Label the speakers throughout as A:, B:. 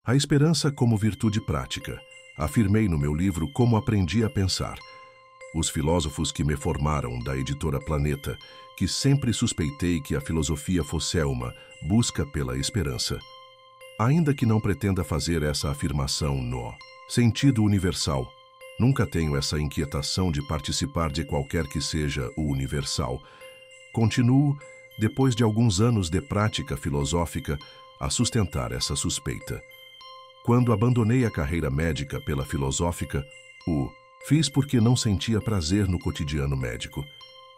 A: A esperança como virtude prática. Afirmei no meu livro Como Aprendi a Pensar. Os filósofos que me formaram, da editora Planeta, que sempre suspeitei que a filosofia fosse uma busca pela esperança. Ainda que não pretenda fazer essa afirmação no sentido universal, nunca tenho essa inquietação de participar de qualquer que seja o universal. Continuo, depois de alguns anos de prática filosófica, a sustentar essa suspeita. Quando abandonei a carreira médica pela filosófica, fiz porque não sentia prazer no cotidiano médico.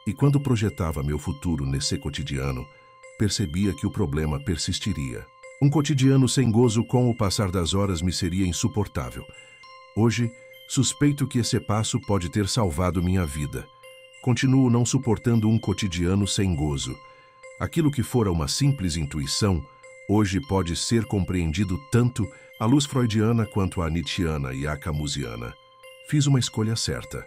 A: E quando projetava meu futuro nesse cotidiano, percebia que o problema persistiria. Um cotidiano sem gozo com o passar das horas me seria insuportável. Hoje, suspeito que esse passo pode ter salvado minha vida. Continuo não suportando um cotidiano sem gozo. Aquilo que fora uma simples intuição, hoje pode ser compreendido tanto à luz freudiana quanto à nietzschiana e à camusiana. Fiz uma escolha certa.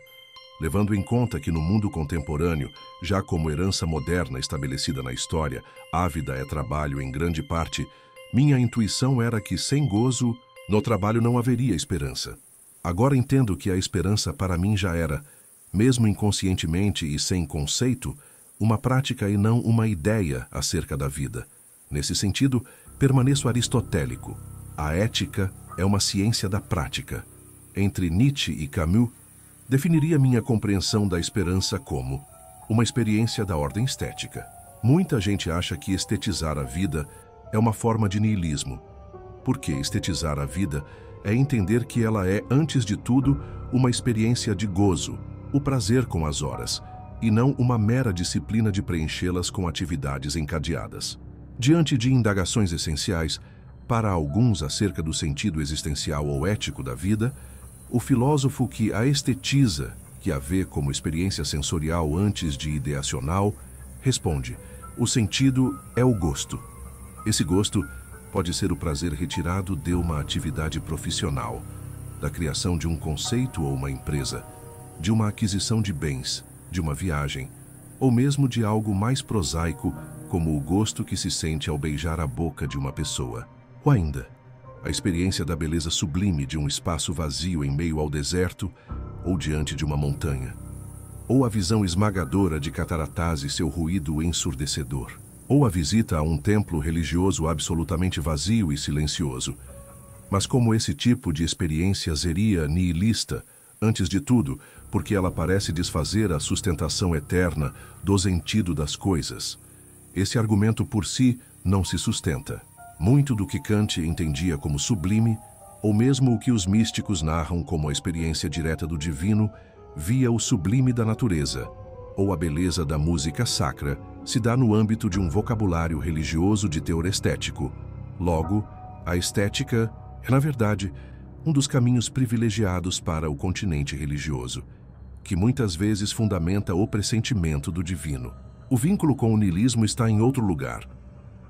A: Levando em conta que no mundo contemporâneo, já como herança moderna estabelecida na história, ávida é trabalho em grande parte, minha intuição era que sem gozo, no trabalho não haveria esperança. Agora entendo que a esperança para mim já era, mesmo inconscientemente e sem conceito, uma prática e não uma ideia acerca da vida. Nesse sentido, permaneço aristotélico. A ética é uma ciência da prática. Entre Nietzsche e Camus, definiria minha compreensão da esperança como uma experiência da ordem estética. Muita gente acha que estetizar a vida é uma forma de niilismo. Porque estetizar a vida é entender que ela é, antes de tudo, uma experiência de gozo, o prazer com as horas, e não uma mera disciplina de preenchê-las com atividades encadeadas. Diante de indagações essenciais, para alguns acerca do sentido existencial ou ético da vida, o filósofo que a estetiza, que a vê como experiência sensorial antes de ideacional, responde: o sentido é o gosto. Esse gosto pode ser o prazer retirado de uma atividade profissional, da criação de um conceito ou uma empresa, de uma aquisição de bens, de uma viagem, ou mesmo de algo mais prosaico, como o gosto que se sente ao beijar a boca de uma pessoa. Ou ainda, a experiência da beleza sublime de um espaço vazio em meio ao deserto ou diante de uma montanha. Ou a visão esmagadora de Cataratás e seu ruído ensurdecedor. Ou a visita a um templo religioso absolutamente vazio e silencioso. Mas como esse tipo de experiência seria nihilista, antes de tudo, porque ela parece desfazer a sustentação eterna do sentido das coisas. Esse argumento por si não se sustenta. Muito do que Kant entendia como sublime, ou mesmo o que os místicos narram como a experiência direta do divino, via o sublime da natureza, ou a beleza da música sacra, se dá no âmbito de um vocabulário religioso de teor estético. Logo, a estética é, na verdade, um dos caminhos privilegiados para o continente religioso, que muitas vezes fundamenta o pressentimento do divino. O vínculo com o niilismo está em outro lugar.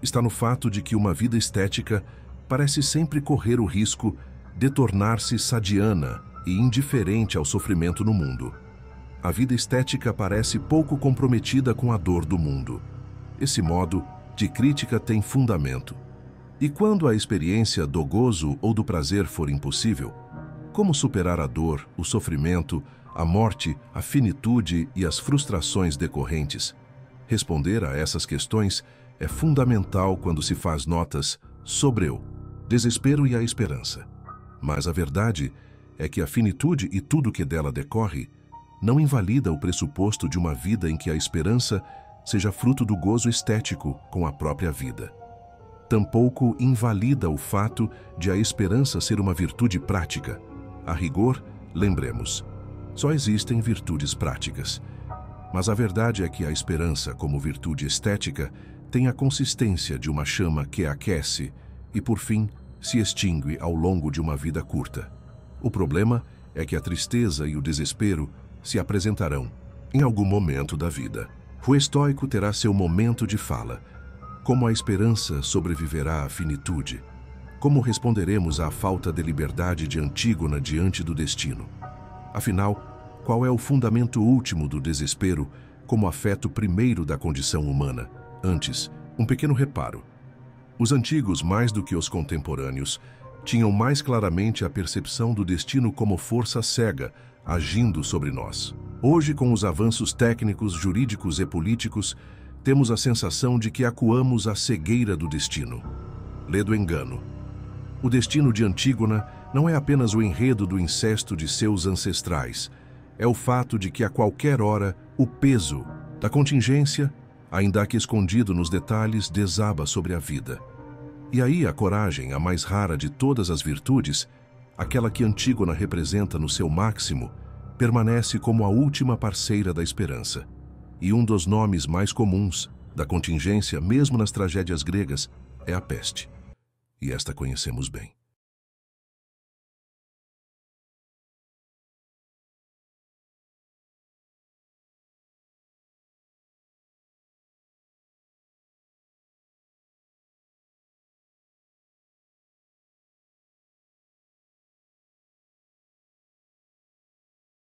A: Está no fato de que uma vida estética parece sempre correr o risco de tornar-se sadiana e indiferente ao sofrimento no mundo. A vida estética parece pouco comprometida com a dor do mundo. Esse modo de crítica tem fundamento. E quando a experiência do gozo ou do prazer for impossível, como superar a dor, o sofrimento, a morte, a finitude e as frustrações decorrentes? Responder a essas questões é fundamental quando se faz notas sobre o desespero e a esperança. Mas a verdade é que a finitude e tudo que dela decorre não invalida o pressuposto de uma vida em que a esperança seja fruto do gozo estético com a própria vida. Tampouco invalida o fato de a esperança ser uma virtude prática. A rigor, lembremos, só existem virtudes práticas. Mas a verdade é que a esperança, como virtude estética, tem a consistência de uma chama que aquece e, por fim, se extingue ao longo de uma vida curta. O problema é que a tristeza e o desespero se apresentarão em algum momento da vida. O estoico terá seu momento de fala. Como a esperança sobreviverá à finitude? Como responderemos à falta de liberdade de Antígona diante do destino? Afinal, qual é o fundamento último do desespero como afeto primeiro da condição humana? Antes, um pequeno reparo. Os antigos, mais do que os contemporâneos, tinham mais claramente a percepção do destino como força cega, agindo sobre nós. Hoje, com os avanços técnicos, jurídicos e políticos, temos a sensação de que acuamos à cegueira do destino. Lê do engano. O destino de Antígona não é apenas o enredo do incesto de seus ancestrais. É o fato de que a qualquer hora o peso da contingência, ainda que escondido nos detalhes, desaba sobre a vida. E aí a coragem, a mais rara de todas as virtudes, aquela que Antígona representa no seu máximo, permanece como a última parceira da esperança. E um dos nomes mais comuns da contingência, mesmo nas tragédias gregas, é a peste. E esta conhecemos bem.